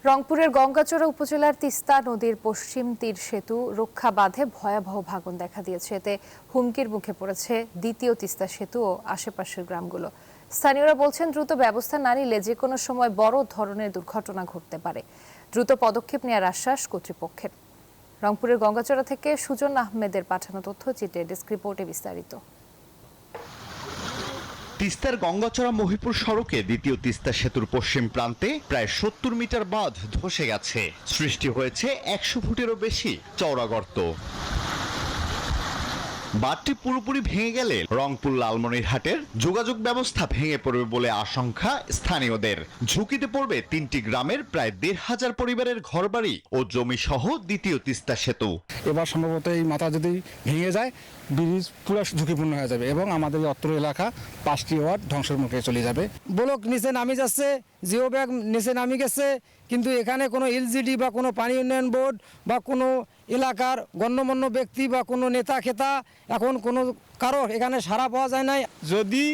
রংপুরের গঙ্গাচড়া উপজেলার তিস্তা নদীর পশ্চিম তীর সেতু রক্ষা বাঁধে ভয়াবহ ভাঙন দেখা দিয়েছে। এতে হুমকির মুখে পড়েছে দ্বিতীয় তিস্তা সেতু ও আশেপাশের গ্রামগুলো। স্থানীয়রা বলছেন, দ্রুত ব্যবস্থা না নিলে যে কোনো সময় বড় ধরনের দুর্ঘটনা ঘটতে পারে। দ্রুত পদক্ষেপ নেওয়ার আশ্বাস কর্তৃপক্ষের। রংপুরের গঙ্গাচড়া থেকে সুজন আহমেদের পাঠানো তথ্যচিত্রে ডেস্ক রিপোর্টে বিস্তারিত। তিস্তার গঙ্গাচড়া মহিপুর সড়কে দ্বিতীয় তিস্তা সেতুর পশ্চিম প্রান্তে প্রায় ৭০ মিটার বাঁধ ধসে গেছে। সৃষ্টি হয়েছে ১০০ ফুটেরও বেশি চওড়া গর্ত। বাঁধটি পুরোপুরি ভেঙে গেলে রংপুর লালমনিরহাটের যোগাযোগ ব্যবস্থা ভেঙে পড়বে বলে আশঙ্কা স্থানীয়দের। ঝুঁকিতে পড়বে ৩টি গ্রামের প্রায় ১৫০০ পরিবারের ঘরবাড়ি ও জমি সহ দ্বিতীয় তিস্তা সেতু। এবার সম্ভবত এই মাথা যদি ভেঙে যায়, ব্রিজ পুরো ঝুঁকিপূর্ণ হয়ে যাবে এবং আমাদের অত্র এলাকা 5টি ওয়ার্ড ধ্বংসের মুখে চলে যাবে। ব্লক নিচে নামি যাচ্ছে, জিও ব্যাগ নিচে নামি গেছে, কিন্তু এখানে কোনো এলজিডি বা কোনো পানি উন্নয়ন বোর্ড বা কোনো এলাকার গণ্যমান্য ব্যক্তি বা কোনো নেতা খেতা এখন কোনো কারো এখানে সাড়া পাওয়া যায় নাই। যদি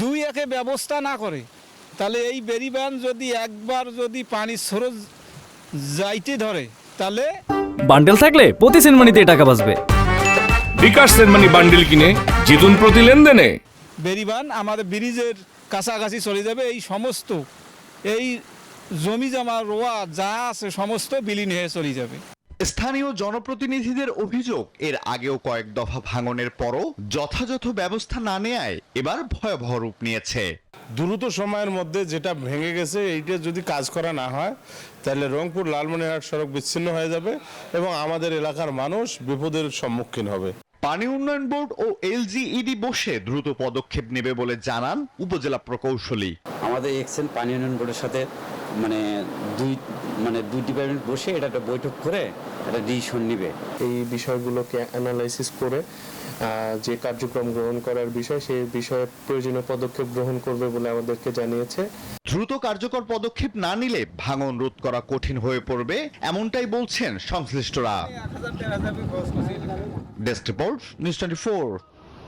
2-1 ব্যবস্থা না করে, তাহলে এই বেরিবান যদি একবার যদি পানি স্রোত যাইতে ধরে, তাহলে বান্ডেল থাকলে প্রতি সেনমানিতে টাকা বাঁচবে। বিকাশ সেনমানি বান্ডেল কিনে জিতুন প্রতি লেনদেনে। বেরিবান আমাদের ব্রিজের কাছাকাছি চলে যাবে। এই সমস্ত এই জমি জমা রোয়া যা আছে সমস্ত বিলীন হয়ে চলে যাবে। স্থানীয় জনপ্রতিনিধিদের অভিযোগ, এর আগেও কয়েক দফা ভাঙনের পরও যথাযথ ব্যবস্থা না নেয়ায় এবার ভয়াবহ রূপ নিয়েছে। দ্রুত সময়ের মধ্যে যেটা ভেঙে গেছে এইটা যদি কাজ করা না হয়, তাহলে রংপুর লালমনিরহাট সড়ক বিচ্ছিন্ন হয়ে যাবে এবং আমাদের এলাকার মানুষ বিপদের সম্মুখীন হবে। পানি উন্নয়ন বোর্ড ও এলজিইডি বসে দ্রুত পদক্ষেপ নেবে বলে জানান উপজেলা প্রকৌশলী। আমাদের এক্সেন পানি উন্নয়ন বোর্ডের সাথে দুই ডিপার্টমেন্ট বসে এটা একটা বৈঠক করে একটা ডিসিশন নিবে। এই বিষয়গুলোকে অ্যানালাইসিস করে যে কার্যক্রম গ্রহণ করার বিষয়, সেই বিষয়ে প্রয়োজনীয় পদক্ষেপ গ্রহণ করবে বলে আমাদেরকে জানিয়েছে। দ্রুত কার্যকর পদক্ষেপ না নিলে ভাঙন রোধ করা কঠিন হয়ে পড়বে, এমনটাই বলছেন সংশ্লিষ্টরা। Desk report, news 24।